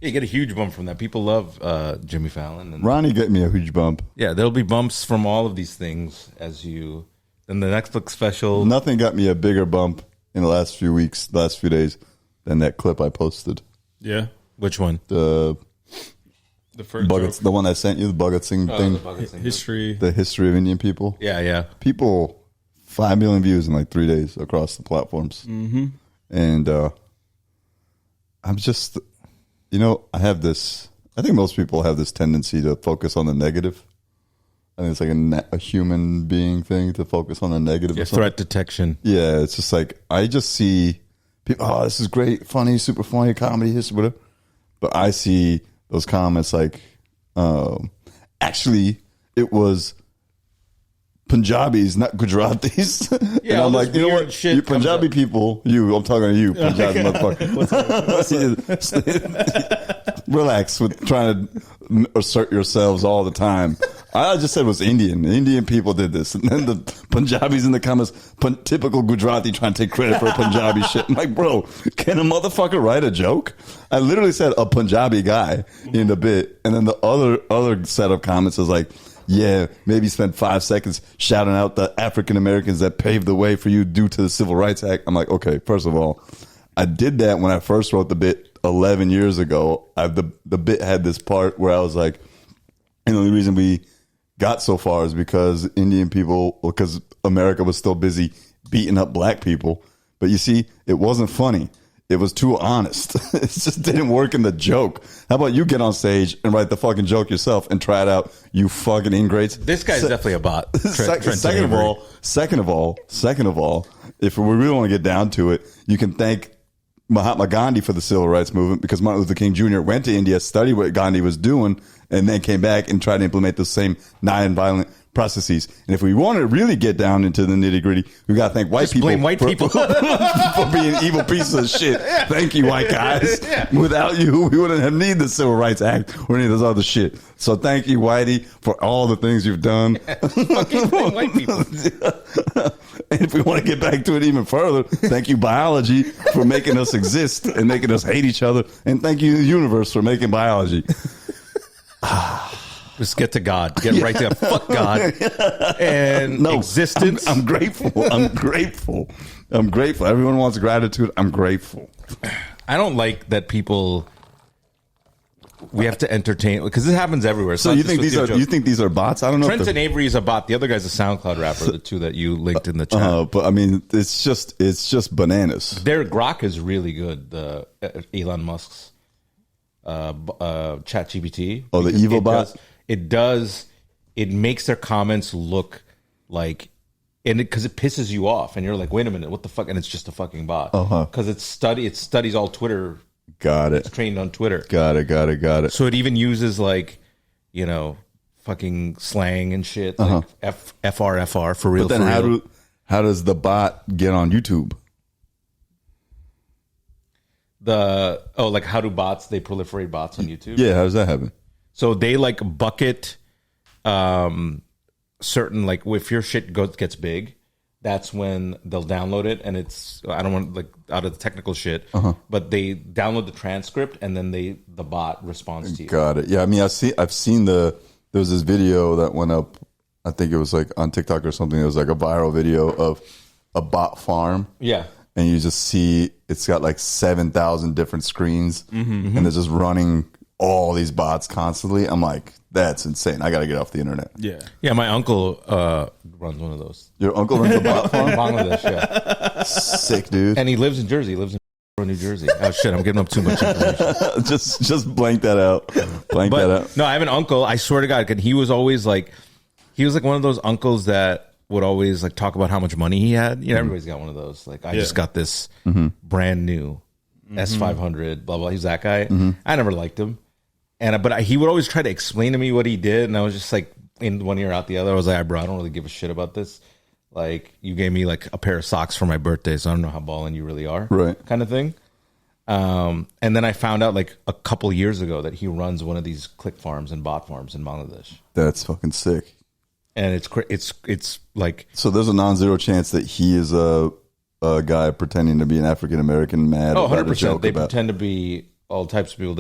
You get a huge bump from that. People love Jimmy Fallon. And Ronnie get me a huge bump. Yeah, there'll be bumps from all of these things as you. Then the Netflix special. Nothing got me a bigger bump in the last few weeks, last few days, than that clip I posted. Yeah. Which one? The first the one I sent you, the Bhagat Singh thing. The history of Indian people. Yeah. People, 5 million views in like 3 days across the platforms. Mm-hmm. And I'm just, I have this, I think most people have this tendency to focus on the negative. I think it's like a human being thing to focus on the negative. Yeah, threat detection. Yeah, it's just like, I just see people, oh, this is great, funny, super funny, comedy, history, whatever. But I see those comments like, actually, it was Punjabis, not Gujaratis. Yeah, and I'm like, you know what? Shit You Punjabi people, I'm talking to you, Punjabi motherfucker. Relax with trying to assert yourselves all the time. I just said it was Indian. The Indian people did this. And then the Punjabis in the comments, typical Gujarati trying to take credit for Punjabi shit. I'm like, bro, can a motherfucker write a joke? I literally said a Punjabi guy in the bit. And then the other set of comments is like, yeah, maybe spend 5 seconds shouting out the African Americans that paved the way for you due to the Civil Rights Act. I'm like, okay, first of all, I did that when I first wrote the bit 11 years ago. The bit had this part where I was like, and the only reason we got so far is because because America was still busy beating up black people. But you see, it wasn't funny. It was too honest. It just didn't work in the joke. How about you get on stage and write the fucking joke yourself and try it out, you fucking ingrates? This guy's definitely a bot. Second of all, if we really want to get down to it, you can thank Mahatma Gandhi for the civil rights movement, because Martin Luther King Jr. went to India, studied what Gandhi was doing, and then came back and tried to implement the same non-violent processes. And if we want to really get down into the nitty gritty, we got to thank white people. Blame white people for being evil pieces of shit. Thank you, white guys. Without you, we wouldn't have needed the Civil Rights Act or any of this other shit. So thank you, Whitey, for all the things you've done. Fucking blame white people. And if we want to get back to it even further, thank you, biology, for making us exist and making us hate each other. And thank you, the universe, for making biology. Just get to God. Get right there. Fuck God. And existence. I'm grateful. I'm grateful. I'm grateful. Everyone wants gratitude. I'm grateful. I don't like that people. We have to entertain, because this happens everywhere. So you think these are bots? I don't know. Trenton Avery is a bot. The other guy's a SoundCloud rapper. The two that you linked in the chat. But I mean, it's just bananas. Their grok is really good. The Elon Musk's ChatGPT. Oh, the evil bot. It makes their comments look like, and because it pisses you off, and you're like, wait a minute, what the fuck? And it's just a fucking bot. Because it studies all Twitter. Got it. It's trained on Twitter. Got it. So it even uses like, fucking slang and shit, like FRFR for real. But then how does the bot get on YouTube? Like how do bots, they proliferate bots on YouTube? Yeah, how does that happen? So they like bucket certain, like if your shit gets big, that's when they'll download it, and it's, I don't want like out of the technical shit, but they download the transcript and then the bot responds to you. Got it. Yeah, I mean, I've seen there was this video that went up, I think it was like on TikTok or something. It was like a viral video of a bot farm. Yeah. And you just see it's got like 7,000 different screens, and they're just running all these bots constantly. I'm like, that's insane. I got to get off the internet. Yeah. My uncle runs one of those. Your uncle runs a bot farm? Bangladesh, yeah. Sick, dude. And he lives in Jersey. He lives in New Jersey. Oh shit, I'm giving up too much information. just blank that out. That out. No, I have an uncle. I swear to God, he was always like, one of those uncles that would always like talk about how much money he had. Everybody's got one of those. Like, I just got this brand new S500. Blah blah. He's that guy. I never liked him. But he would always try to explain to me what he did, and I was just like, in one ear out the other. I was like, bro, I don't really give a shit about this. Like, you gave me like a pair of socks for my birthday, so I don't know how ballin' you really are, right? Kind of thing. And then I found out like a couple years ago that he runs one of these click farms and bot farms in Bangladesh. That's fucking sick. And it's like, so there's a non-zero chance that he is a guy pretending to be an African American mad. Oh, 100%. They pretend to be all types of people.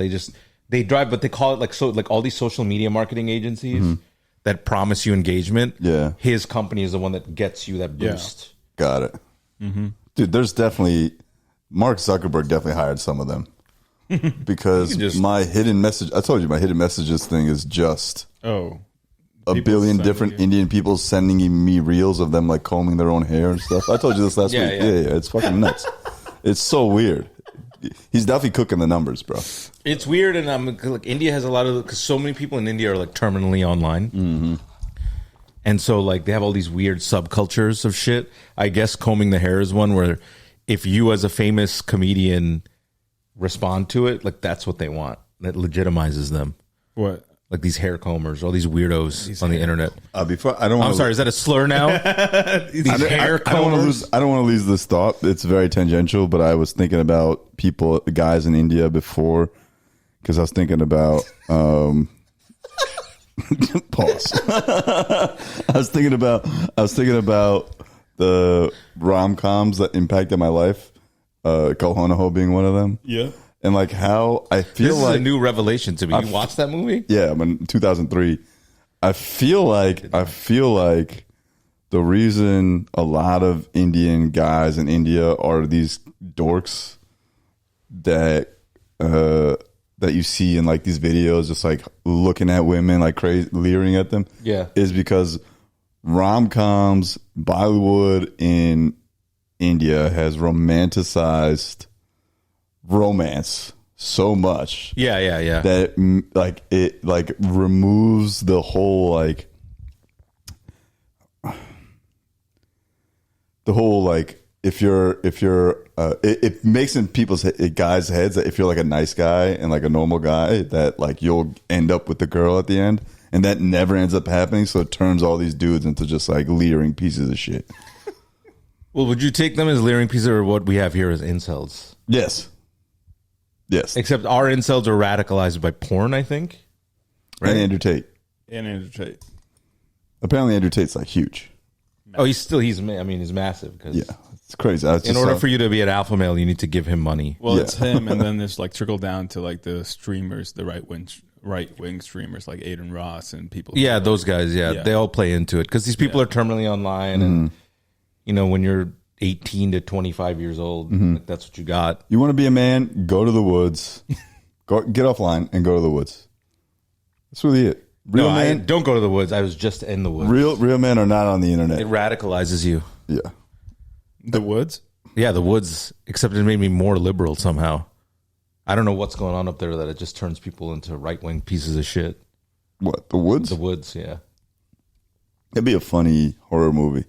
they drive, but they call it like all these social media marketing agencies that promise you engagement. Yeah. His company is the one that gets you that boost. Got it. Dude, there's definitely Mark Zuckerberg definitely hired some of them because my hidden message. I told you my hidden messages thing is just a billion different Indian people sending me reels of them like combing their own hair and stuff. I told you this last week. Yeah, it's fucking nuts. It's so weird. He's definitely cooking the numbers, bro. It's weird, and like India has a lot of because so many people in India are like terminally online, and so like they have all these weird subcultures of shit. I guess combing the hair is one where if you as a famous comedian respond to it, like that's what they want. That legitimizes them. What? Like these hair combers, all these weirdos on the internet. I'm sorry, is that a slur now? These hair combers. I don't want to lose this thought. It's very tangential, but I was thinking about guys in India before, because I was thinking about pause. I was thinking about the rom-coms that impacted my life. Kohonaho being one of them. Yeah. And like how I feel this like is a new revelation to me. You watched that movie? Yeah, I'm in 2003. I feel like the reason a lot of Indian guys in India are these dorks that you see in like these videos, just like looking at women like crazy, leering at them. Yeah, is because rom-coms, Bollywood in India has romanticized romance so much that like it like removes the whole like if you're it makes in people's guys' heads that if you're like a nice guy and like a normal guy that like you'll end up with the girl at the end, and that never ends up happening, so it turns all these dudes into just like leering pieces of shit. Well, would you take them as leering pieces, or what we have here as incels? Yes. Except our incels are radicalized by porn, I think. Right? And Andrew Tate. Apparently Andrew Tate's like huge. Oh, he's massive. Cause it's crazy. In order for you to be an alpha male, you need to give him money. Well, it's him, and then there's like trickle down to like the streamers, the right wing streamers like Aiden Ross and people. Yeah, those guys. Yeah, they all play into it because these people are terminally online, and you know when you're 18 to 25 years old, like that's what you got. You want to be a man? Go to the woods. Get offline and go to the woods. That's really it. Real men don't go to the woods. I was just in the woods. Real men are not on the internet. It radicalizes you. Yeah. The woods? Yeah, the woods, except it made me more liberal somehow. I don't know what's going on up there that it just turns people into right-wing pieces of shit. What, the woods? The woods, yeah. It'd be a funny horror movie.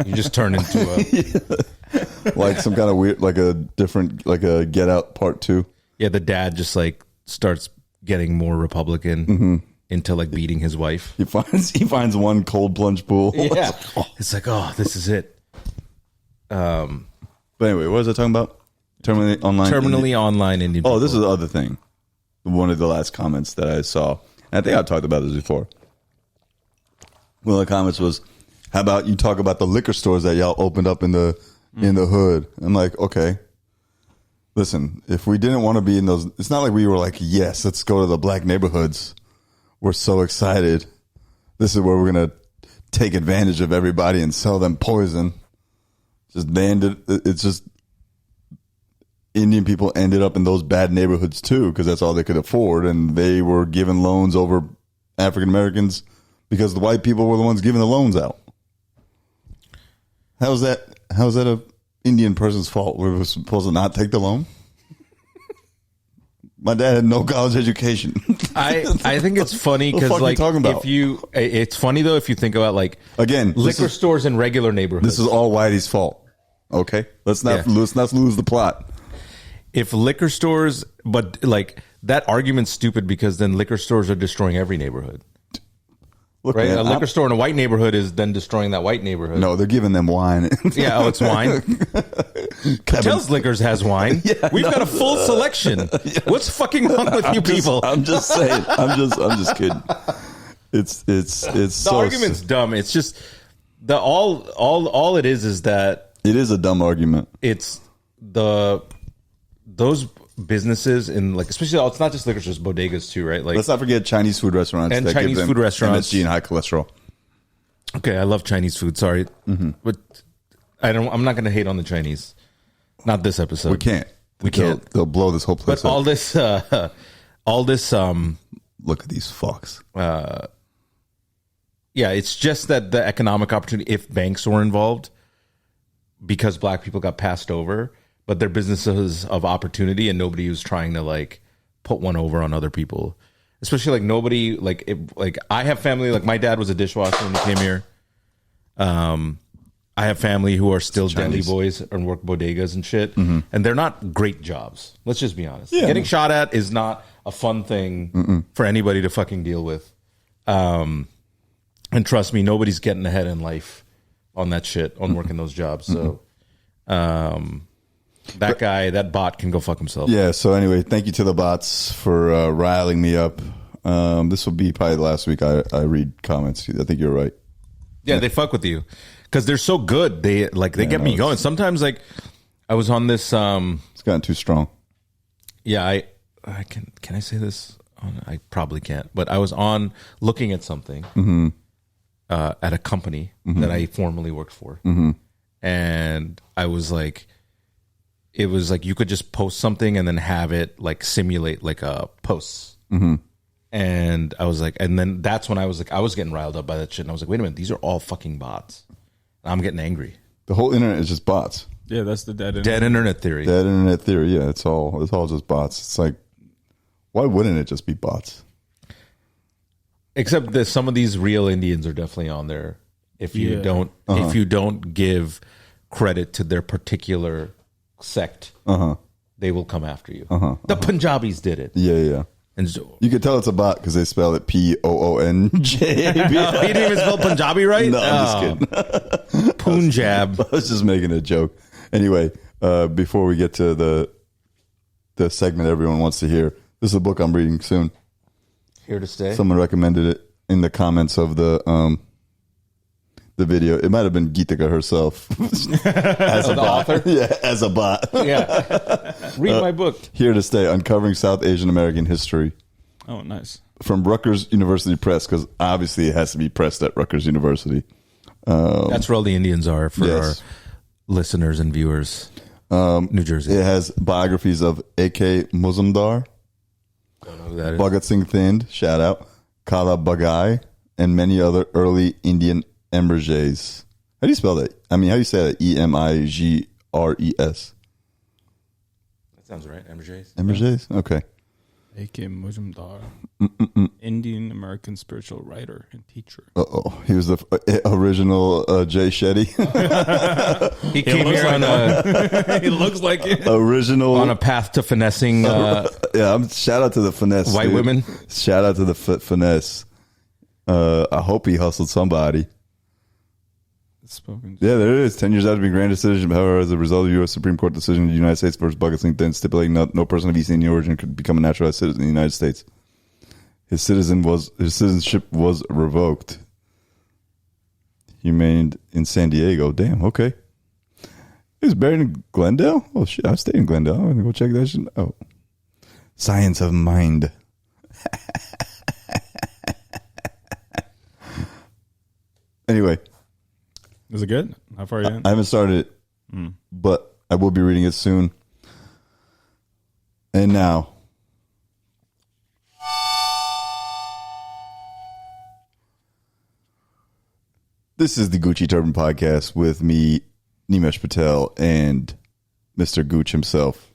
You just turn into a... like some kind of weird, like a different, like a Get Out Part 2. Yeah, the dad just like starts getting more Republican into like beating his wife. He finds one cold plunge pool. Yeah. It's like, oh, this is it. But anyway, what was I talking about? Terminally online Indian people. Oh, this is the other thing. One of the last comments that I saw. And I think I've talked about this before. One of the comments was, how about you talk about the liquor stores that y'all opened up in the hood? I'm like, okay. Listen, if we didn't want to be in those, it's not like we were like, yes, let's go to the black neighborhoods. We're so excited. This is where we're going to take advantage of everybody and sell them poison. It's just Indian people ended up in those bad neighborhoods too, because that's all they could afford. And they were given loans over African Americans because the white people were the ones giving the loans out. How's that a Indian person's fault? We were supposed to not take the loan? My dad had no college education. I think it's funny because like it's funny though if you think about like again liquor stores in regular neighborhoods. This is all Whitey's fault. Okay, let's not lose the plot. If liquor stores, but like that argument's stupid because then liquor stores are destroying every neighborhood. Look, right, man, a liquor store in a white neighborhood is then destroying that white neighborhood. No, they're giving them wine. Yeah, it's wine. Patel's Liquors has wine. Yeah, we've got a full selection. Yeah. What's fucking wrong with you people? I'm just saying. I'm just kidding. It's the argument's dumb. It's just all it is that it is a dumb argument. It's those businesses in like, especially it's not just liquor stores, bodegas too, right? Like, let's not forget Chinese food restaurants and that Chinese give them food restaurants. MSG and high cholesterol. Okay, I love Chinese food. Sorry, but I'm not going to hate on the Chinese. Not this episode. We can't. They'll blow this whole place but up. all this. Look at these fucks. Yeah, it's just that the economic opportunity. If banks were involved, because black people got passed over, but they're businesses of opportunity, and nobody was trying to like put one over on other people. Especially like nobody like I have family, like my dad was a dishwasher when he came here. I have family who are still deli boys and work bodegas and shit, and they're not great jobs. Let's just be honest. Getting shot at is not a fun thing for anybody to fucking deal with. And trust me, nobody's getting ahead in life on that shit, on working those jobs. So that bot can go fuck himself. Yeah, so anyway, thank you to the bots for riling me up. This will be probably the last week I read comments. I think you're right. Yeah, they fuck with you because they're so good. They get me going. Sometimes like I was on this. It's gotten too strong. Yeah, I can I say this? I probably can't. But I was on looking at something at a company that I formerly worked for, and I was like, it was like you could just post something and then have it like simulate like a post. And I was like, and then that's when I was like, I was getting riled up by that shit. And I was like, wait a minute, these are all fucking bots. And I'm getting angry. The whole internet is just bots. Yeah, that's the dead internet theory. Dead internet theory. Yeah, it's all just bots. It's like, why wouldn't it just be bots? Except that some of these real Indians are definitely on there. If you don't give credit to their particular sect, they will come after you. The Punjabis did it. Yeah. And so, you can tell it's a bot because they spell it Poonjab. He didn't even spell Punjabi right? No, I'm just kidding. Punjab. I was just making a joke. Anyway, before we get to the segment everyone wants to hear, this is a book I'm reading soon. Here to stay? Someone recommended it in the comments of the video. It might have been Geetika herself. As the author? Yeah, as a bot. Yeah. Read my book. Here to Stay, Uncovering South Asian American History. Oh, nice. From Rutgers University Press, because obviously it has to be pressed at Rutgers University. That's where all the Indians are for our listeners and viewers. New Jersey. It has biographies of A.K. Muzumdar, Don't know who that is. Bhagat Singh Thind, shout out, Kala Bagai, and many other early Indian emerges. How do you spell that? I mean, how do you say that? Emigres. That sounds right. Emerges. Emerges? Okay. A.K. Mujumdar, Indian American spiritual writer and teacher. Uh-oh. He was the original Jay Shetty. He came here on a... He looks like it. Original... On a path to finessing... shout out to the finesse. White women. Shout out to the finesse. I hope he hustled somebody. Spoken. Yeah, there it is. 10 years after being granted citizenship, however, as a result of the U.S. Supreme Court decision in the United States versus Bhagat Singh Thind, stipulating no person of East Indian origin could become a naturalized citizen in the United States. His citizenship was revoked. He remained in San Diego. Damn, okay. He was buried in Glendale? Oh, shit, I stayed in Glendale. I'm going to go check that shit. Oh. Science of Mind. Anyway. Is it good? How far are you in? I haven't started it, but I will be reading it soon. And now, this is the Gucci Turban Podcast with me, Nimesh Patel, and Mr. Gooch himself,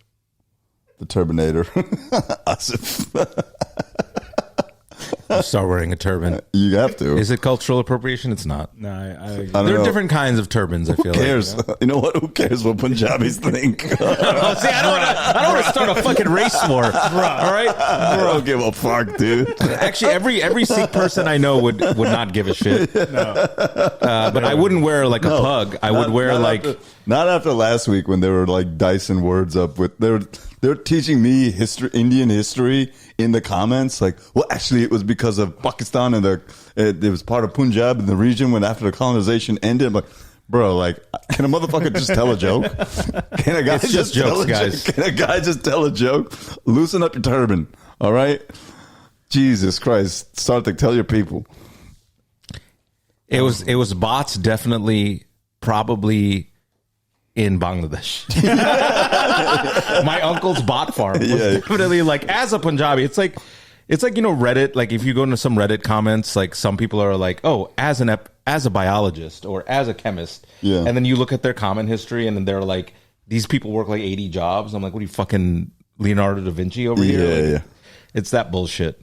the Turbanator, Asif. Start wearing a turban. You have to. Is it cultural appropriation? It's not. No, there are different kinds of turbans, I feel Who cares? like. You know what? Who cares what Punjabis think? See, I don't want to start a fucking race war. All right? I don't give a fuck, dude. Actually, every Sikh person I know would not give a shit. No. But I wouldn't wear like a pug. I would wear not after last week when they were like dicing words up with they're teaching me Indian history in the comments. Like, well, actually, it was because of Pakistan and it was part of Punjab in the region when after the colonization ended. I'm like, bro, like, can a motherfucker just tell a joke? Can a guy just jokes, guys. Can a guy just tell a joke? Loosen up your turban, all right? Jesus Christ, start to tell your people. It was bots, definitely, probably in Bangladesh. My uncle's bot farm was definitely like, as a Punjabi, it's like Reddit. Like if you go into some Reddit comments, like some people are like, oh, as a biologist or as a chemist, and then you look at their comment history, and then they're like, these people work like 80 jobs. I'm like, what are you, fucking Leonardo da Vinci over here? Like, it's that bullshit.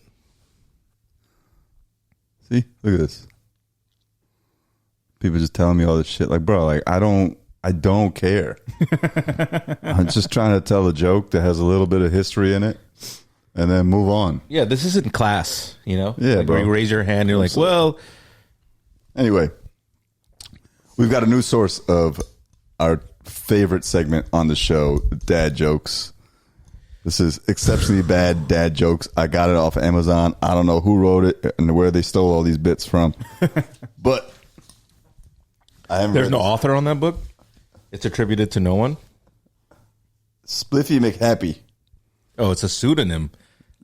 See, look at this. People just telling me all this shit. Like, bro, like I don't care. I'm just trying to tell a joke that has a little bit of history in it, and then move on. Yeah, this isn't class, you know. Yeah, like, bro. where you raise your hand, you're like, well. Anyway, we've got a new source of our favorite segment on the show, dad jokes. This is exceptionally bad dad jokes. I got it off of Amazon. I don't know who wrote it and where they stole all these bits from, but I haven't. There's no author on that book. It's attributed to no one. Spliffy McHappy. Oh, it's a pseudonym.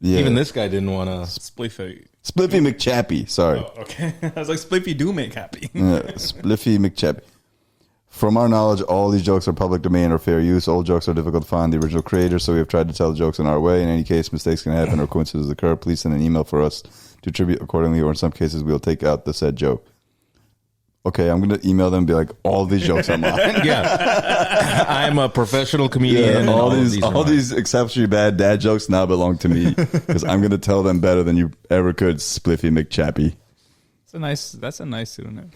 Yeah. Even this guy didn't want to. Spliffy. Spliffy McChappy. Sorry. Oh, okay. I was like, Spliffy do make happy. Spliffy McChappy. From our knowledge, all these jokes are public domain or fair use. Old jokes are difficult to find the original creators, so we have tried to tell the jokes in our way. In any case, mistakes can happen or coincidences occur. Please send an email for us to attribute accordingly, or in some cases, we'll take out the said joke. Okay, I'm going to email them and be like, all these jokes are mine. Yeah. I'm a professional comedian. Yeah, all these exceptionally bad dad jokes now belong to me because I'm going to tell them better than you ever could, Spliffy McChappy. That's a nice pseudonym.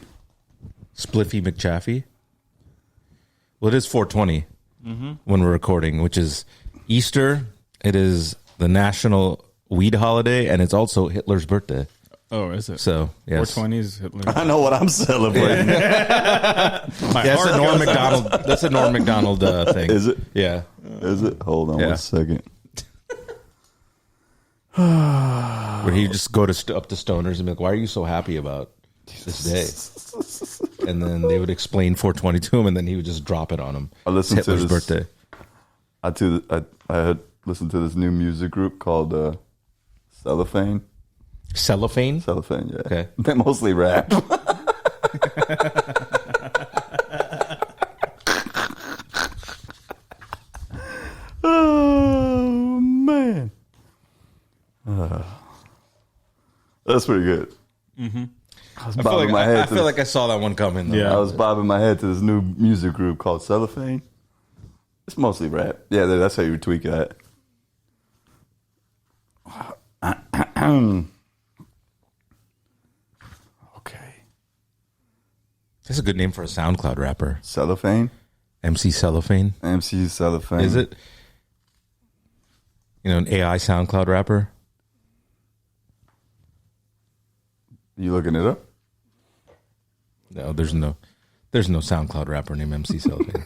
Spliffy McChaffy. Well, it is 420 when we're recording, which is Easter. It is the national weed holiday, and it's also Hitler's birthday. Oh, is it? So, yes. 420 is Hitler. I know what I'm celebrating. That's a Norm Macdonald. That's a Norm Macdonald thing. Is it? Yeah. Is it? Hold on 1 second. Where he just go to up to stoners and be like, "Why are you so happy about this day?" And then they would explain 420 to him, and then he would just drop it on him. I listened it's Hitler's to this birthday. I had listened to this new music group called Cellophane. Cellophane? Cellophane, yeah. Okay. They mostly rap. Oh, man. That's pretty good. Mm-hmm. I feel like I saw that one coming. Though. Yeah, I was bobbing my head to this new music group called Cellophane. It's mostly rap. Yeah, that's how you tweak that. Okay. That's a good name for a SoundCloud rapper. Cellophane? MC Cellophane? MC Cellophane. Is it? You know, an AI SoundCloud rapper? You looking it up? No, there's no SoundCloud rapper named MC Cellophane.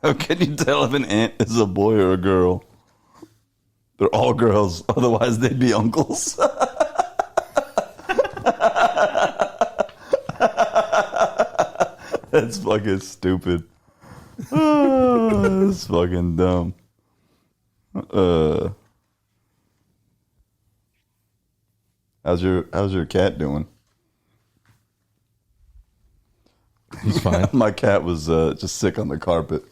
How can you tell if an ant is a boy or a girl? They're all girls, otherwise they'd be uncles. That's fucking stupid. Oh, that's fucking dumb. How's your cat doing? He's fine. My cat was just sick on the carpet.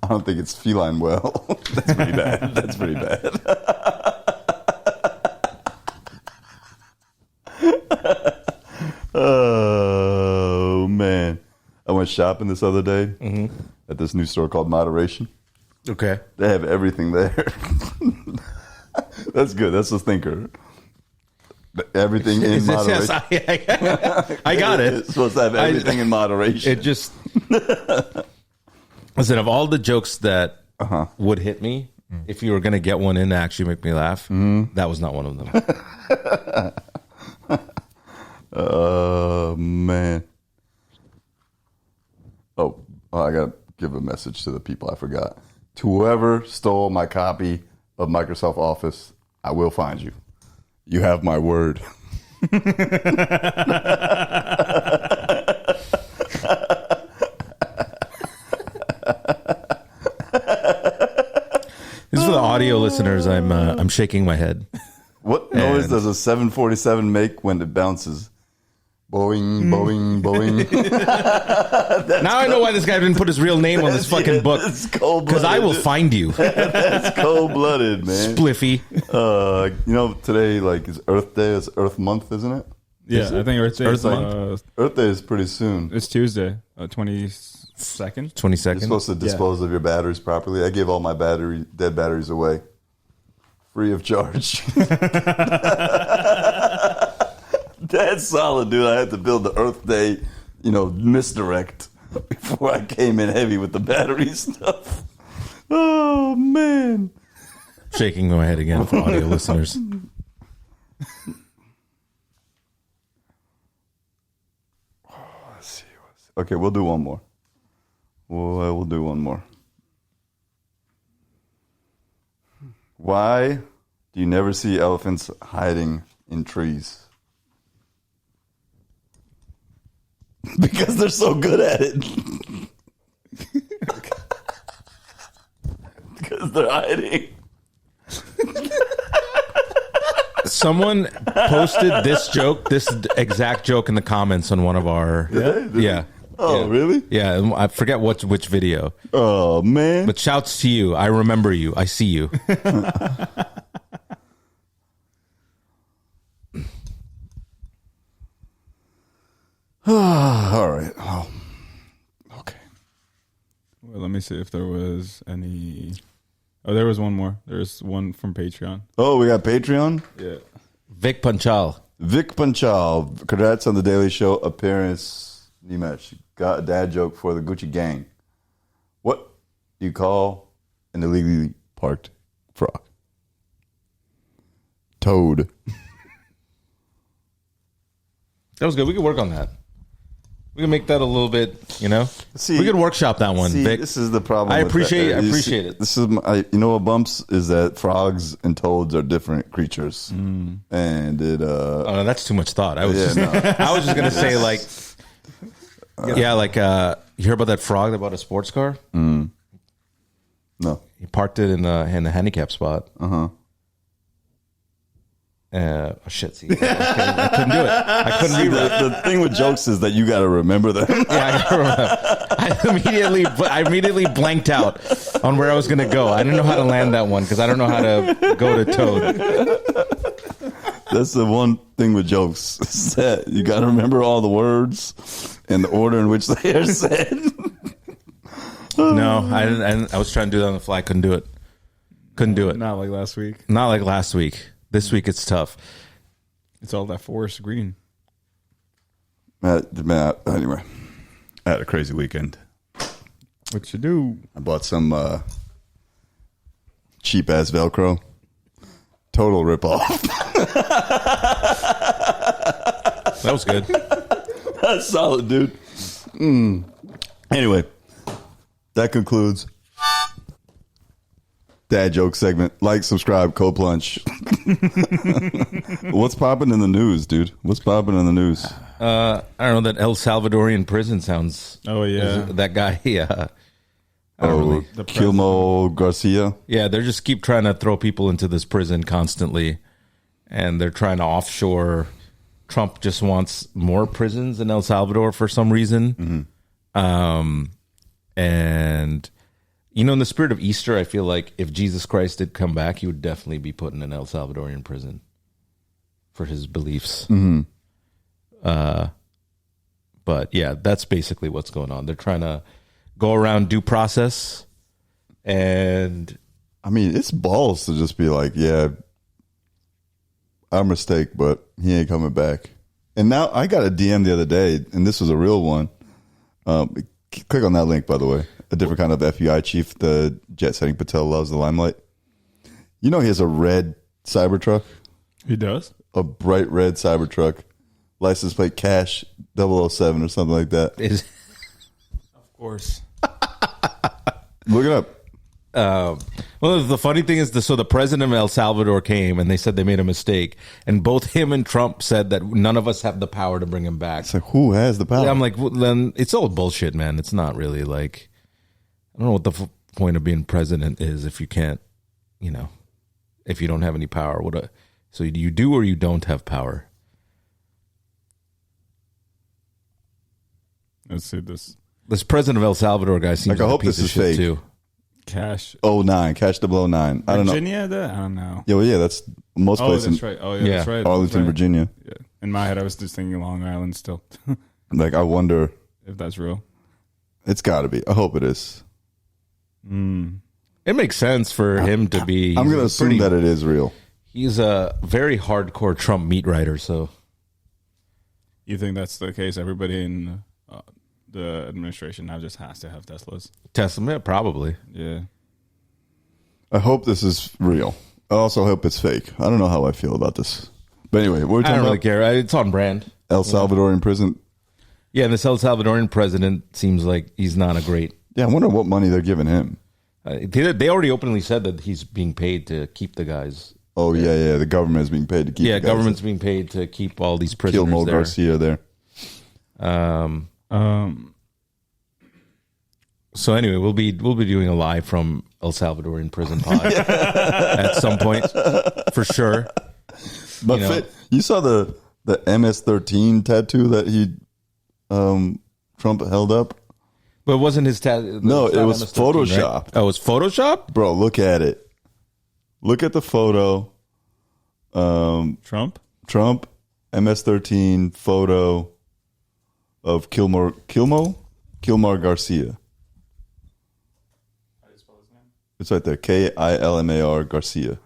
I don't think it's feline well. That's pretty bad. That's pretty bad. Oh, man. I went shopping this other day at this new store called Moderation. Okay. They have everything there. That's good. That's a thinker. Everything in moderation. Yes, I got it. It's supposed to have everything in moderation. It just... Listen, of all the jokes that would hit me, if you were going to get one in to actually make me laugh, that was not one of them. Oh, man. Oh, I got to give a message to the people I forgot. To whoever stole my copy of Microsoft Office, I will find you. You have my word. This is for the audio listeners. I'm shaking my head. What noise does a 747 make when it bounces? Boing, boing, boing. Now I know why this guy didn't put his real name on this fucking book. Because I will find you. That's cold-blooded, man. Spliffy. Today is Earth Day. It's Earth Month, isn't it? Yeah, I think Earth Day. Earth Day is pretty soon. It's Tuesday, 22nd. 22nd. You're supposed to dispose of your batteries properly. I gave all my dead batteries away, free of charge. That's solid, dude. I had to build the Earth Day, misdirect before I came in heavy with the battery stuff. Oh man! Shaking my head again for audio listeners. Let's see. Okay, we'll do one more. We'll do one more. Why do you never see elephants hiding in trees? Because they're so good at it. Because they're hiding. Someone posted this exact joke in the comments on one of our. Yeah. Oh, really? Yeah, I forget which video. Oh, man. But shouts to you. I remember you. I see you. All right. Oh, okay. Well, let me see if there was any. Oh, there was one more. There's one from Patreon. Oh, we got Patreon? Yeah. Vic Panchal. Vic Panchal. Congrats on the Daily Show appearance. Nimesh. Got a dad joke for the Gucci gang. What do you call an illegally parked frog? Toad. That was good. We could work on that. We can make that a little bit, See, we could workshop that one, Vic. This is the problem. I appreciate it. This is what bumps is that frogs and toads are different creatures, and it. Oh, no, that's too much thought. I was just gonna say you hear about that frog that bought a sports car? No. He parked it in the handicap spot. Shit! See, I couldn't do it. I couldn't read it. The thing with jokes is that you got to remember them. Yeah, I immediately blanked out on where I was going to go. I didn't know how to land that one because I don't know how to go to Toad. That's the one thing with jokes is that you got to remember all the words and the order in which they are said. No, I didn't. I was trying to do that on the fly. Couldn't do it. Not like last week. Not like last week. This week it's tough. It's all that forest green. Anyway, I had a crazy weekend. What you do? I bought some cheap ass Velcro. Total ripoff. That was good. That's solid, dude. Anyway, that concludes Dad Joke segment. Like, subscribe, Cold Plunge. What's popping in the news, dude? What's popping in the news? I don't know. That El Salvadorian prison sounds. Oh yeah, that guy. Yeah. Kilmo Garcia. Yeah, they just keep trying to throw people into this prison constantly, and they're trying to offshore. Trump just wants more prisons in El Salvador for some reason. And in the spirit of Easter, I feel like if Jesus Christ did come back, he would definitely be put in an El Salvadorian prison for his beliefs. But yeah, that's basically what's going on. They're trying to go around due process, and I mean, it's balls to just be like, yeah, our mistake, but he ain't coming back. And now I got a DM the other day, and this was a real one. Click on that link, by the way. A different kind of FBI chief, the jet setting Patel loves the limelight. He has a red Cybertruck. He does? A bright red Cybertruck. License plate Cash 007 or something like that. Of course. Look it up. Well, the funny thing is, so the president of El Salvador came and they said they made a mistake, and both him and Trump said that none of us have the power to bring him back. It's like, who has the power? I'm like, well, then it's all bullshit, man. It's not really like, I don't know what the point of being president is if you can't, if you don't have any power. So you do or you don't have power. Let's see this. This president of El Salvador guy seems like I a hope piece this of is shit fake. too. Cash 09, Cash 009. I don't know. Virginia? I don't know. Yeah, well, yeah, that's most Oh, places. that's right. Oh, yeah, that's right. Arlington, That's right. Virginia. Yeah. In my head, I was just thinking Long Island still. Like, I wonder. If that's real. It's got to be. I hope it is. It makes sense for him to be. I'm going to assume that it is real. He's a very hardcore Trump meat writer, so. You think that's the case? Everybody in the administration now just has to have Teslas. Tesla, probably. Yeah. I hope this is real. I also hope it's fake. I don't know how I feel about this. But anyway, what are we I talking don't really about? care. It's on brand. El Salvador in prison. Yeah, and this El Salvadorian president seems like he's not a great. Yeah, I wonder what money they're giving him. They already openly said that he's being paid to keep the guys. Oh, yeah. The government is being paid to keep Yeah, the guys government's being paid to keep all these prisoners Kill Mo there. Garcia there. So anyway, we'll be doing a live from El Salvador in prison pod at some point for sure. But you saw the MS-13 tattoo that Trump held up? But it wasn't his tattoo. No, it was photoshopped. Right? Oh, it was photoshopped? Bro, look at it. Look at the photo. Trump? Trump, MS-13 photo of Kilmar Garcia. How do you spell his name? It's right there. Kilmar Garcia.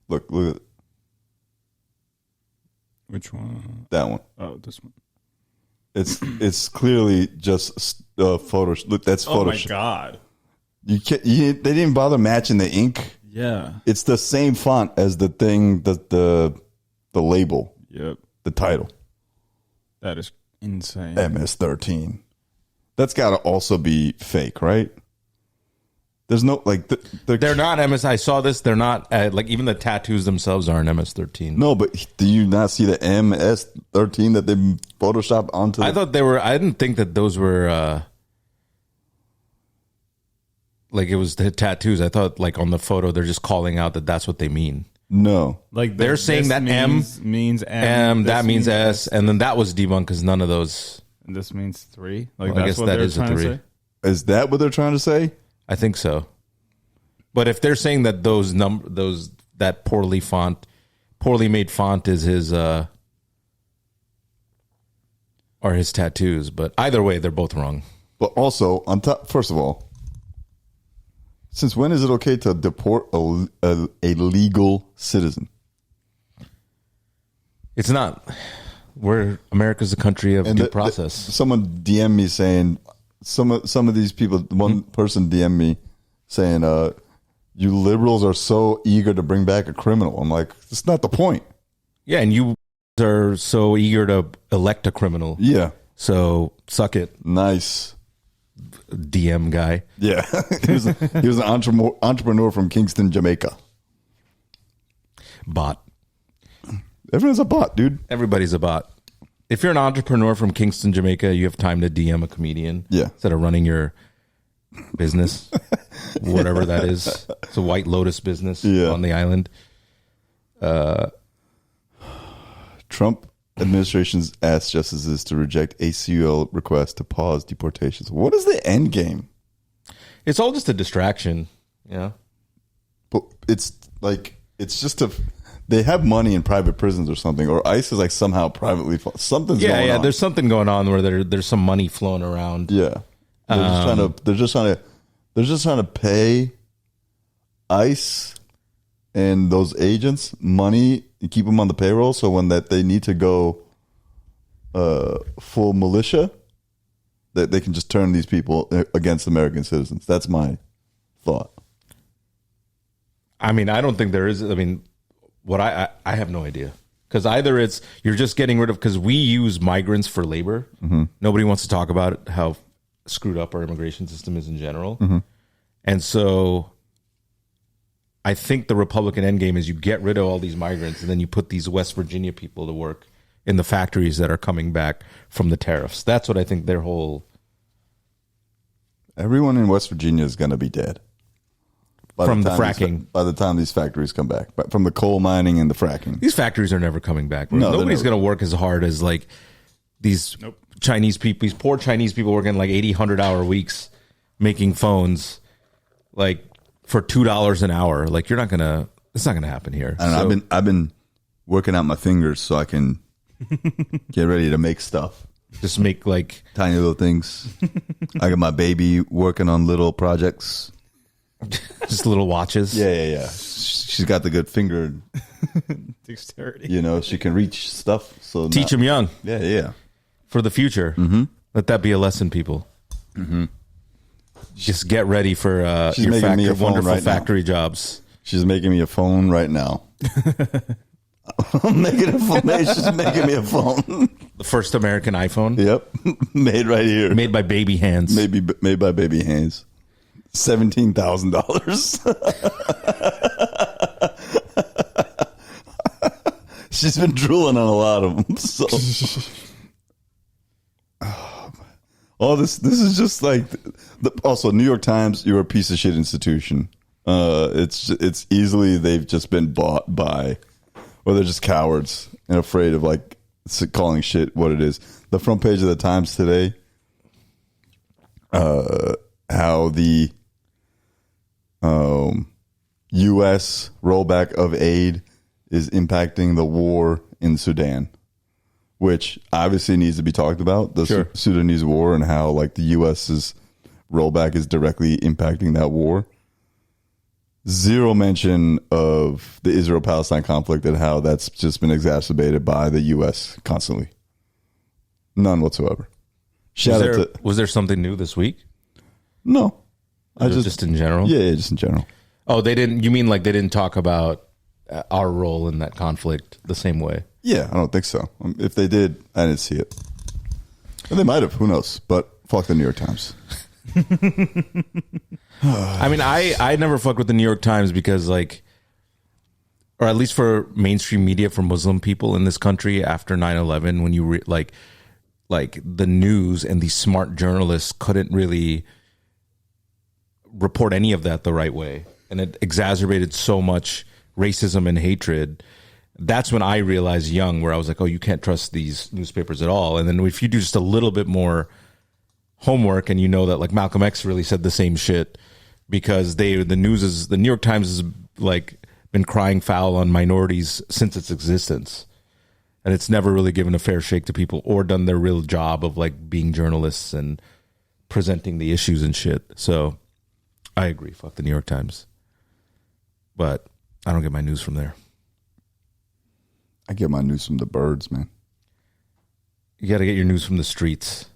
Look at Which one? that one. Oh, this one. It's clearly just photo. Look, that's Oh, my Photoshop. God. They didn't even bother matching the ink. Yeah. It's the same font as the thing, the label, Yep. the title. That is insane. MS-13. That's got to also be fake, right? There's no They're not MS. I saw this. They're not like even the tattoos themselves aren't MS-13. No, but do you not see the MS-13 that they photoshopped onto? I thought they were. I didn't think that those were like it was the tattoos. I thought like on the photo they're just calling out that that's what they mean. No, Like They're saying that M means M. that this means S, and then that was debunked because none of those. And this means 3. Like Well, I that's guess what that they're is a trying to 3. say. is that what they're trying to say? I think so. But if they're saying that that poorly made font is his are his tattoos, but either way, they're both wrong. But also, on top, first of all, since when is it okay to deport a legal citizen? It's not. America's a country of due process. Someone DM me saying some of these people. One person DM me saying, "You liberals are so eager to bring back a criminal." I'm like, that's not the point. Yeah, and you are so eager to elect a criminal. Yeah, So suck it, nice. DM guy. Yeah, he was an entrepreneur from Kingston, Jamaica. Bot. Everyone's a bot, dude. Everybody's a bot. If you're an entrepreneur from Kingston, Jamaica, you have time to DM a comedian. Yeah. Instead of running your business, whatever that is. It's a White Lotus business on the island. Trump administration's asked justices to reject ACL request to pause deportations. What is the end game? It's all just a distraction. Yeah. But it's just they have money in private prisons or something, or ICE is like somehow privately something's going on. There's something going on where there's some money flowing around. Yeah, they're just trying to pay ICE and those agents money and keep them on the payroll. So when they need to go full militia, that they can just turn these people against American citizens. That's my thought. I mean, I don't think there is. I mean, what I have no idea Because either it's you're just getting rid of, because we use migrants for labor. Nobody wants to talk about how screwed up our immigration system is in general. And so I think the Republican endgame is you get rid of all these migrants and then you put these West Virginia people to work in the factories that are coming back from the tariffs. That's what I think their whole... Everyone in West Virginia is going to be dead. From the fracking. By the time these factories come back. But from the coal mining and the fracking. These factories are never coming back. Bro. Nobody's going to work as hard as like these Chinese people, these poor Chinese people working like 80, 100-hour weeks making phones like for $2 an hour. Like you're not going to, it's not going to happen here. And I've been working out my fingers so I can get ready to make stuff. Just make like tiny little things. I got my baby working on little projects. Just little watches. Yeah. She's got the good finger dexterity. You know, she can reach stuff. So teach them young. Yeah. For the future. Let that be a lesson, people. Just get ready for your wonderful factory jobs. She's making me a phone right now. I'm making a phone. She's making me a phone. The first American iPhone. Yep, made right here. Made by baby hands. Made by baby hands. $17,000. She's been drooling on a lot of them. So, all this is just like. Also, New York Times, you're a piece of shit institution. It's easily they've just been bought by, or they're just cowards and afraid of like calling shit what it is. The front page of the Times today, how the U.S. rollback of aid is impacting the war in Sudan, which obviously needs to be talked about. The Sudanese war and how like the U.S.'s rollback is directly impacting that war. Zero mention of the Israel-Palestine conflict and how that's just been exacerbated by the U.S. constantly. None whatsoever. Was there something new this week? No. Just in general? Yeah, just in general. Oh, they didn't. You mean like they didn't talk about our role in that conflict the same way? Yeah, I don't think so. If they did, I didn't see it. And they might have. Who knows? But fuck the New York Times. I mean, I never fucked with the New York Times because like, or at least for mainstream media for Muslim people in this country after 9/11, when you like the news and these smart journalists couldn't really report any of that the right way, and it exacerbated so much racism and hatred. That's when I realized young, where I was like, oh, you can't trust these newspapers at all. And then if you do just a little bit more homework and you know that like Malcolm X really said the same shit, because the New York Times has like been crying foul on minorities since its existence, and it's never really given a fair shake to people or done their real job of like being journalists and presenting the issues and shit. So I agree. Fuck the New York Times. But I don't get my news from there. I get my news from the birds, man. You got to get your news from the streets.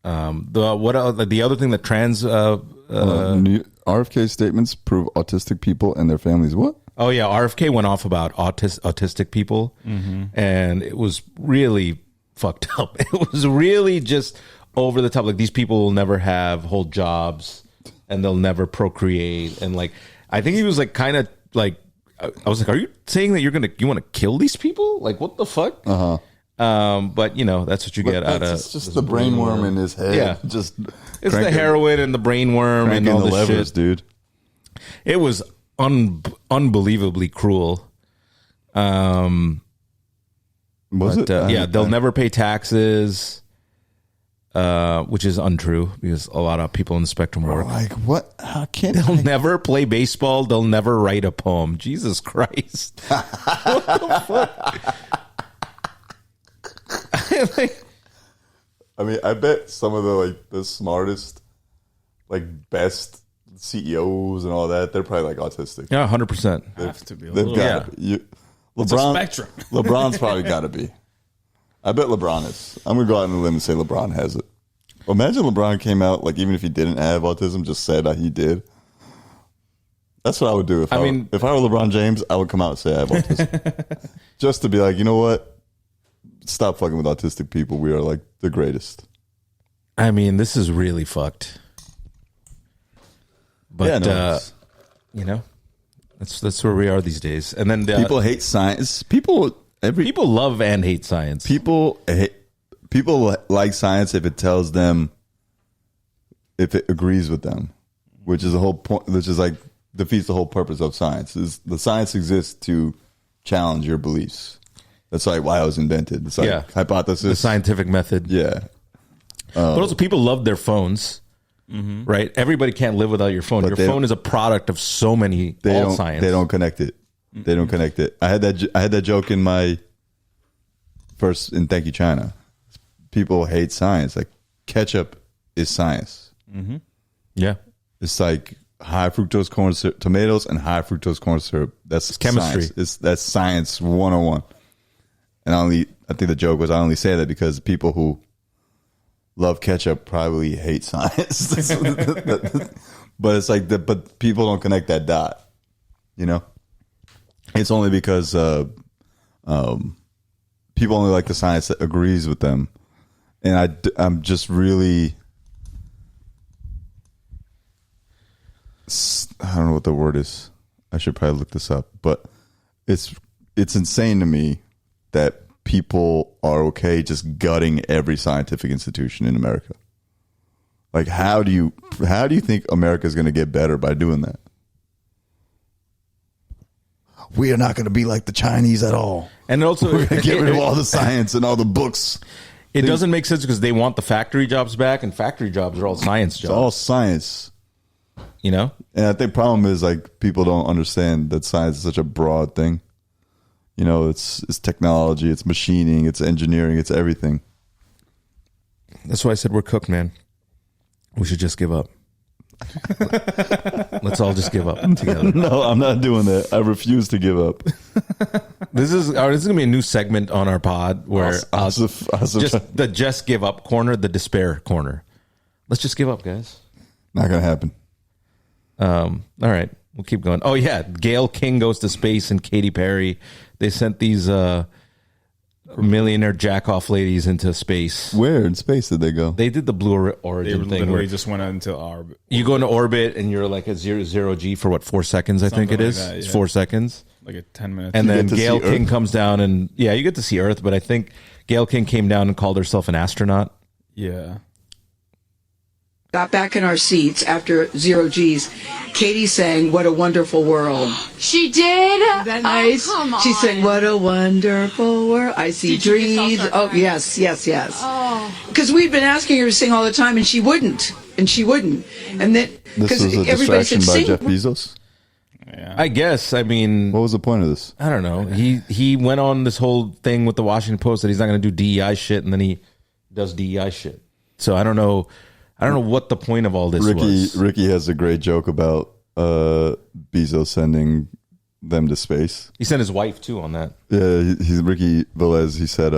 The other thing that RFK statements prove autistic people and their families what? Oh yeah, RFK went off about autistic people, and it was really fucked up. It was really just over the top. Like these people will never hold jobs, and they'll never procreate. And like, I think he was like kind of like, I was like, are you saying that you want to kill these people? Like, what the fuck? But you know, that's what you get out of it's just the brainworm in his head. Yeah, just it's the heroin and the brainworm and all the this levers, shit, dude. It was unbelievably cruel. Was it? Yeah, they'll never pay taxes, which is untrue because a lot of people in the spectrum work. Like what? How can't they'll never play baseball? They'll never write a poem. Jesus Christ! What the fuck? I mean, I bet some of the smartest, best CEOs and all that, they're probably autistic. Yeah, 100%. Have to be. They've got to be. It's a spectrum. LeBron's probably got to be. I bet LeBron is. I'm gonna go out on a limb and say LeBron has it. Imagine LeBron came out even if he didn't have autism, just said that he did. That's what I would do. If I were LeBron James, I would come out and say I have autism. Just to be like, you know what? Stop fucking with autistic people. We are like the greatest. I mean, this is really fucked. But, that's where we are these days. And then people hate science. People love and hate science. People like science if it tells them, if it agrees with them, which is the whole point, which is like defeats the whole purpose of science. Is the science exists to challenge your beliefs. That's like why it was invented. It's like hypothesis, the scientific method. Yeah. But also people love their phones, right? Everybody can't live without your phone. Your phone is a product of so many science. They don't connect it. They don't connect it. I had that joke in my first in Thank You China. People hate science. Like ketchup is science. Mm-hmm. Yeah. It's like high fructose corn syrup, tomatoes and high fructose corn syrup. That's chemistry. That's science 101. And I think the joke was I only say that because people who love ketchup probably hate science. But it's like but people don't connect that dot. You know? It's only because people only like the science that agrees with them. And I'm just really, I don't know what the word is. I should probably look this up. But it's insane to me that people are okay just gutting every scientific institution in America. Like, how do you think America is going to get better by doing that? We are not going to be like the Chinese at all. And also, we're going to get rid of all the science and all the books. It doesn't make sense because they want the factory jobs back, and factory jobs are all science jobs. It's all science. You know? And I think the problem is like people don't understand that science is such a broad thing. You know, it's technology, it's machining, it's engineering, it's everything. That's why I said we're cooked, man. We should just give up. Let's all just give up together. No, I'm not doing that. I refuse to give up. This is going to be a new segment on our pod where Asif, the just give up corner, the despair corner. Let's just give up, guys. Not going to happen. All right, we'll keep going. Oh yeah, Gayle King goes to space and Katy Perry. They sent these millionaire jack-off ladies into space. Where in space did they go? They did the Blue Origin thing. Literally just went into orbit. You go into orbit and you're like at zero G for what, 4 seconds? I think it is. Like that, It's 4 seconds. Like a 10 minutes. And then Gayle King comes down and you get to see Earth. But I think Gayle King came down and called herself an astronaut. Yeah. Got back in our seats after 0 G's. Katie sang, "What a Wonderful World." She did? Isn't that nice? Oh, come on. She sang, "What a wonderful world. I see dreams." Oh, yes. Oh. Because we'd been asking her to sing all the time, and she wouldn't. And then, this was a distraction by Jeff Bezos? Yeah. I guess. I mean, what was the point of this? I don't know. He went on this whole thing with the Washington Post that he's not going to do DEI shit, and then he does DEI shit. So I don't know. I don't know what the point of all this was. Ricky has a great joke about Bezos sending them to space. He sent his wife too on that. Yeah, he's Ricky Velez. He said,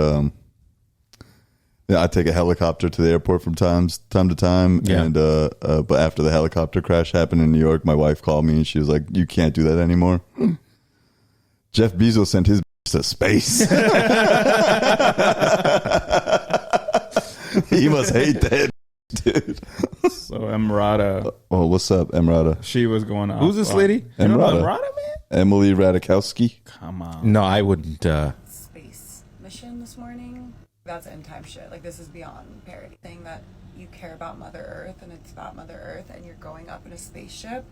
I take a helicopter to the airport from time to time. Yeah. And but after the helicopter crash happened in New York, my wife called me and she was like, "You can't do that anymore." Jeff Bezos sent his to space. He must hate that. Dude. So Emrata. Oh, what's up, Emrata? She was going off. Who's this lady? You don't know Emrata, Emrata, man? Emily Ratajkowski. Come on. No, I wouldn't. Space mission this morning. That's end time shit. Like, this is beyond parody. Thing that you care about Mother Earth and it's about Mother Earth and you're going up in a spaceship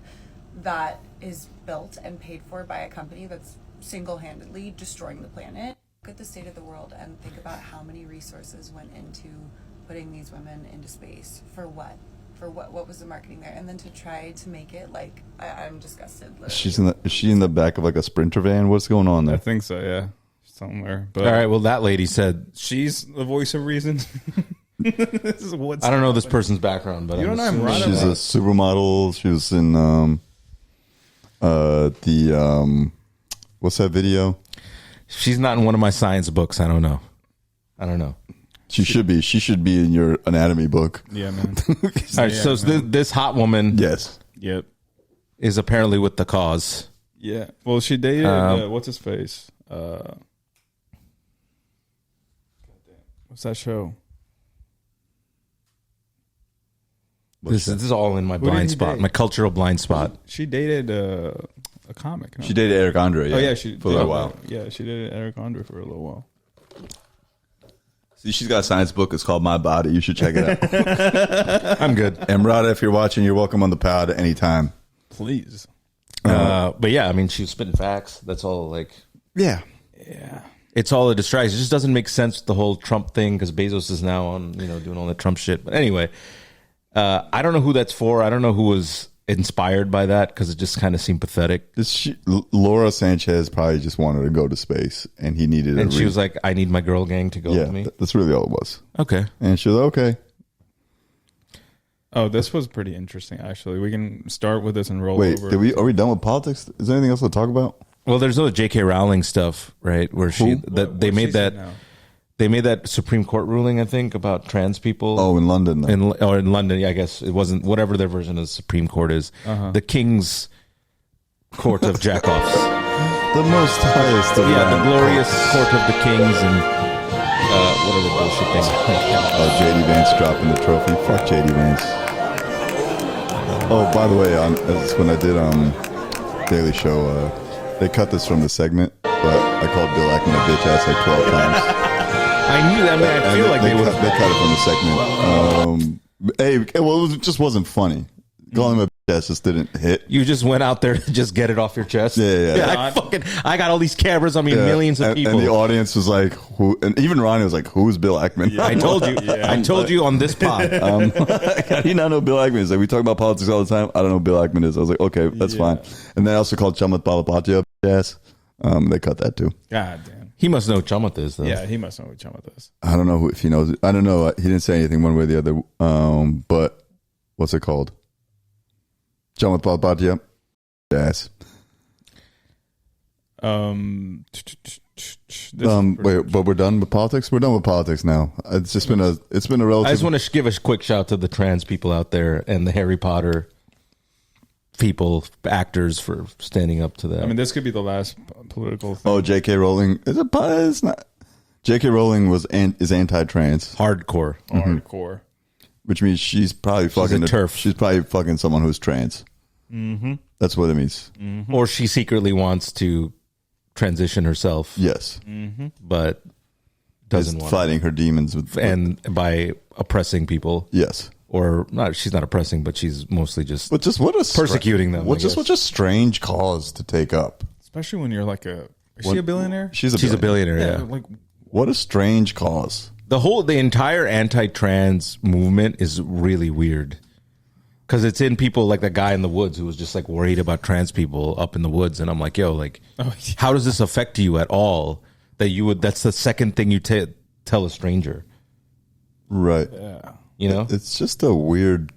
that is built and paid for by a company that's single-handedly destroying the planet. Look at the state of the world and think about how many resources went into putting these women into space. For what? For what was the marketing there? And then to try to make it like, I'm disgusted. Literally. Is she in the back of like a Sprinter van? What's going on I there? think so, yeah. Somewhere. But All right. Well, that lady said she's the voice of reason. This is what's I don't know this person's background, but You don't know assuming Emrata? She's a supermodel. She was in what's that video? she's not in one of my science books. I don't know. She should be. She should be in your anatomy book. Yeah, man. All right. So this hot woman. Yes. Yep. is apparently with the cause. Yeah. Well, she dated what's his face? What's that show? This is all in my Who did blind he spot, date? my cultural blind spot. She dated a comic. No? She dated Eric Andre. Yeah, Oh yeah, she for a little while. Yeah, she dated Eric Andre for a little while. See, she's got a science book. It's called My Body. You should check it out. I'm good. Emrata, if you're watching, you're welcome on the pod at any time. Please. But yeah, I mean, she was spitting facts. That's all. Like, Yeah. Yeah. it's all a distraction. It just doesn't make sense with the whole Trump thing because Bezos is now on, doing all the Trump shit. But anyway, I don't know who that's for. I don't know who was inspired by that because it just kind of seemed pathetic. Laura Sanchez probably just wanted to go to space, and he needed. And she was like, "I need my girl gang to go with me." That's really all it was. Okay. And she was like, okay. Oh, this was pretty interesting. Actually, we can start with this and roll Wait, over. are we done with politics? Is there anything else to talk about? Well, there's no J.K. Rowling stuff, right? Where they made that. Now? They made that Supreme Court ruling, I think, about trans people. Oh, in London. in London, yeah, I guess it wasn't whatever their version of the Supreme Court is. The King's Court of Jackoffs. The most highest of Yeah, the rank. glorious Court of the Kings and whatever bullshit things. Oh, JD Vance dropping the trophy. Fuck JD Vance. Oh, by the way, when I did Daily Show, they cut this from the segment, but I called Bill Ackman a bitch ass like 12 times. I knew that. I mean, I feel like they would. They cut it from the segment. It just wasn't funny. Calling him a bitch ass just didn't hit. You just went out there to just get it off your chest. Yeah. I got all these cameras on me, millions of people. And the audience was like, who? And even Ronnie was like, who's Bill Ackman? Yeah. I told you. I told you on this pod. How do you not know Bill Ackman is? Like, we talk about politics all the time. I don't know who Bill Ackman is. I was like, okay, that's fine. And then I also called Chamat Balapatya a bitch ass. They cut that too. God damn. He must know who Chamath is, though. Yeah, he must know what Chamath is. I don't know if he knows. I don't know. He didn't say anything one way or the other. But what's it called? Chamat Balapatya. Yes. Wait, but we're done with politics. We're done with politics now. It's just been a relative. I just want to give a quick shout to the trans people out there and the Harry Potter people, actors, for standing up to that. I mean, this could be the last political thing. Oh, J.K. Rowling. It's not. J.K. Rowling is anti-trans, hardcore. Hardcore. which means she's probably fucking a TERF. She's probably fucking someone who's trans. Mm-hmm. That's what it means. Mm-hmm. Or she secretly wants to transition herself, Yes, but doesn't is want fighting her demons with and by oppressing people. yes. Or not, she's not oppressing, but she's mostly just But just what a persecuting them. What's I just guess. such a strange cause to take up. Especially when you're like is she a billionaire? She's a She's billionaire. a billionaire. Yeah. Like, What a strange cause. The entire anti-trans movement is really weird because it's in people like the guy in the woods who was just like worried about trans people up in the woods, and I'm like, yo, like, how does this affect you at all? That's the second thing you tell a stranger, Right. yeah. you know? It's just a weird.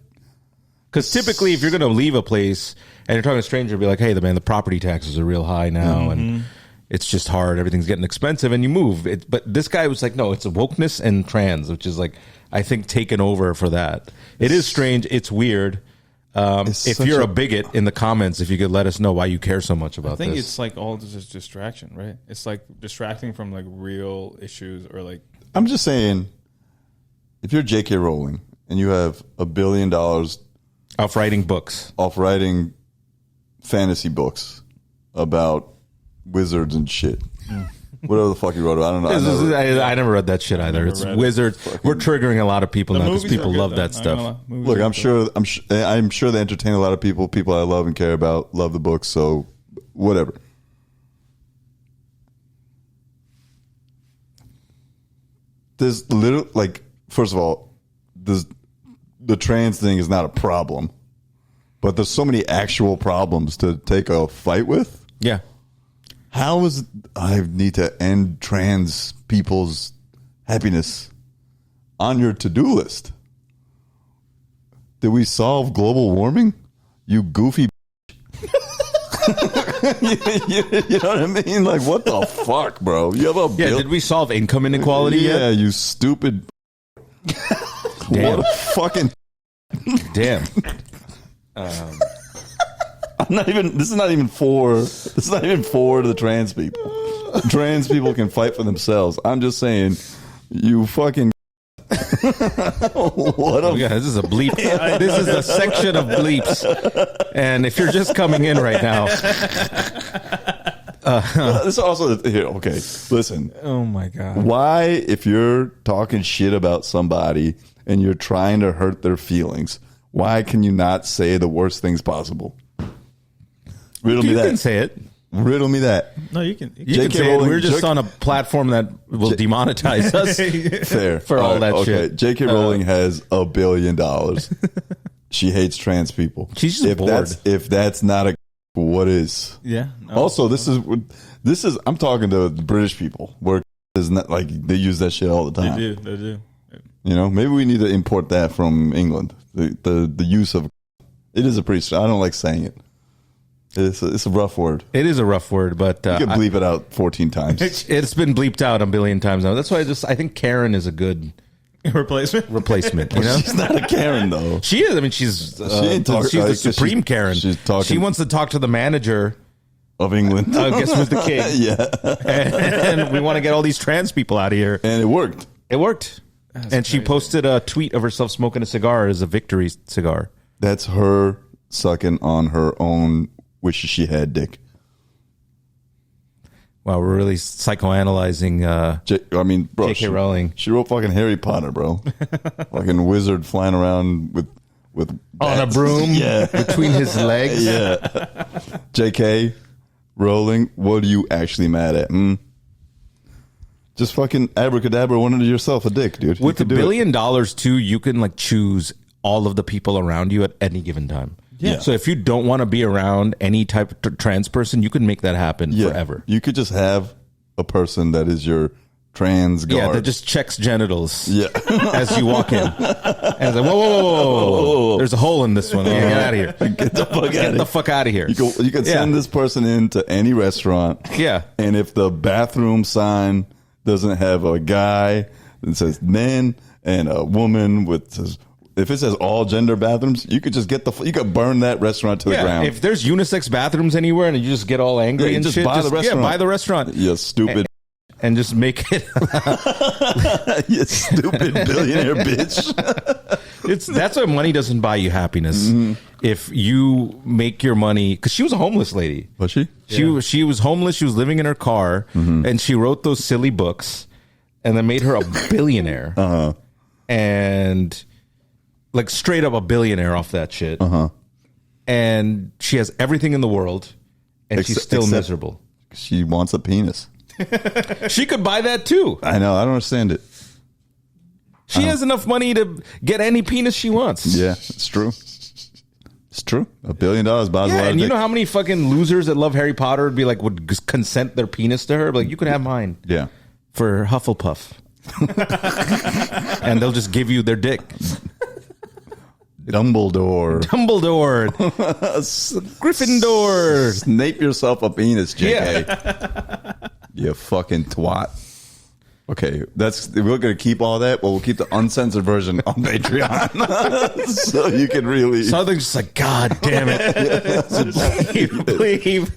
Because typically, if you're going to leave a place and you're talking to a stranger, be like, hey, the property taxes are real high now, and it's just hard. Everything's getting expensive, and you move. But this guy was like, no, it's wokeness and trans, which is like, I think, taken over for that. It is strange. It's weird. If you're a bigot in the comments, if you could let us know why you care so much about I think this. it's like all just distraction, right? It's like distracting from like real issues or like. I'm just saying, if you're J.K. Rowling and you have $1 billion Of writing books. off writing fantasy books about wizards and shit, whatever the fuck you wrote, I don't know. I never read that shit either. It's read it. wizards. We're triggering a lot of people now because movies are people good, love though. that I'm not gonna stuff. lie. Movies Look, are I'm good. sure they entertain a lot of people. People I love and care about love the books. So whatever. There's first of all, the trans thing is not a problem, but there's so many actual problems to take a fight with. Yeah. How is I need to end trans people's happiness on your to-do list? Did we solve global warming? You goofy you know what I mean? Like, what the fuck, bro? You have a Yeah, did we solve income inequality Yeah, yet? you stupid. Damn. What a fucking. Damn. I This is not even for the trans people. Trans people can fight for themselves. I'm just saying, you fucking. What a this is a bleep. This is a section of bleeps. And if you're just coming in right now, this is also here. Okay, listen. oh my god, Why, if you're talking shit about somebody and you're trying to hurt their feelings, why can you not say the worst things possible? Riddle me you that. can say it. Riddle me that. No, you can. You can say it. We're just on a platform that will demonetize us. Fair For all that shit. J.K. Rowling has $1 billion. She hates trans people. She's just bored. If that's not a, what is? Yeah. No. Also, this is. I'm talking to British people where is not like they use that shit all the time. They do. You know, maybe we need to import that from England. The use of it is a pretty. I don't like saying it. It's a rough word. It is a rough word, but You can bleep it out 14 times. it's been bleeped out a billion times now. That's why I think Karen is a good Replacement. You know, She's not a Karen though. she is. I mean, she's ain't talking- she's the like, supreme Karen. she's talking- She wants to talk to the manager. Of England. Guess who's the king? Yeah. And we want to get all these trans people out of here. And it worked. It worked. And she posted a tweet of herself smoking a cigar as a victory cigar. That's her sucking on her own wishes she had dick. Wow, we're really psychoanalyzing Bro, J.K. Rowling. She wrote fucking Harry Potter, bro. Fucking wizard flying around with On a bats. broom Yeah. between his legs. Yeah. J.K. Rowling, what are you actually mad at? Just fucking abracadabra wanted yourself a dick, dude. With $1 billion too, you can like choose all of the people around you at any given time. Yeah. So if you don't want to be around any type of trans person, you can make that happen forever. You could just have a person that is your trans guard. Yeah, that just checks genitals. Yeah. As you walk in. And it's like, whoa. There's a hole in this one. Get out of here. Get the fuck out of here. Here. You can send this person into any restaurant. Yeah. And if the bathroom sign doesn't have a guy that says men and a woman if it says all gender bathrooms, you could just you could burn that restaurant to the ground. If there's unisex bathrooms anywhere and you just get all angry and just shit, buy the restaurant. buy the restaurant. You stupid. And just make it. You stupid billionaire bitch. That's why money doesn't buy you happiness. Mm-hmm. If you make your money, because she was a homeless lady. Was she? She was homeless. She was living in her car, and she wrote those silly books, and that made her a billionaire. And like straight up a billionaire off that shit. And she has everything in the world, and she's still miserable. She wants a penis. She could buy that too. I know. I don't understand it. She has enough money to get any penis she wants. Yeah, it's true. It's true. $1 billion buys a lot Yeah, of and you dick. know how many fucking losers that love Harry Potter would consent their penis to her? Like, you could have mine. Yeah. For Hufflepuff. And they'll just give you their dick. Dumbledore. Gryffindor. Snape yourself a penis, JK. Yeah. You fucking twat. Okay, we're gonna keep all that, but we'll keep the uncensored version on Patreon, so you can really. Something's just like, God damn it!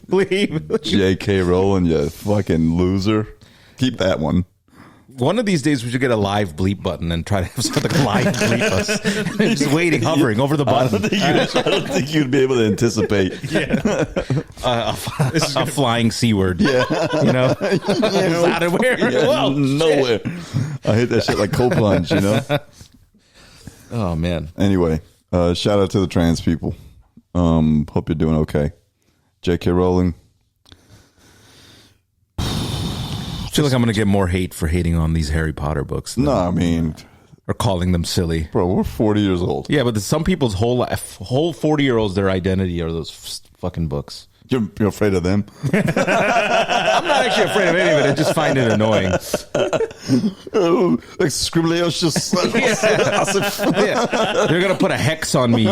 Believe. J.K. Rowling, you fucking loser. Keep that one. One of these days, we should get a live bleep button and try to have something live bleep us. Just waiting, hovering over the button. I don't think you'd be able to anticipate. A flying C word. Yeah. You know? Out of where? Yeah, Whoa, nowhere. I hit that shit like cold plunge, you know? Oh, man. Anyway, shout out to the trans people. Hope you're doing okay. J.K. Rowling. I feel like I'm going to get more hate for hating on these Harry Potter books. No, I mean, or calling them silly. Bro, we're 40 years old. Yeah, but some people's whole 40-year-olds, their identity are those fucking books. You're afraid of them? I'm not actually afraid of any of it. I just find it annoying. Like scribblicious. Yeah. They're going to put a hex on me.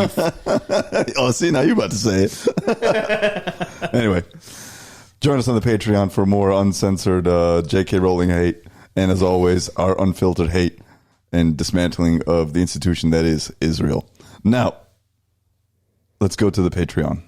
Oh, see, now you're about to say it. Anyway. Join us on the Patreon for more uncensored J.K. Rowling hate. And as always, our unfiltered hate and dismantling of the institution that is Israel. Now, let's go to the Patreon.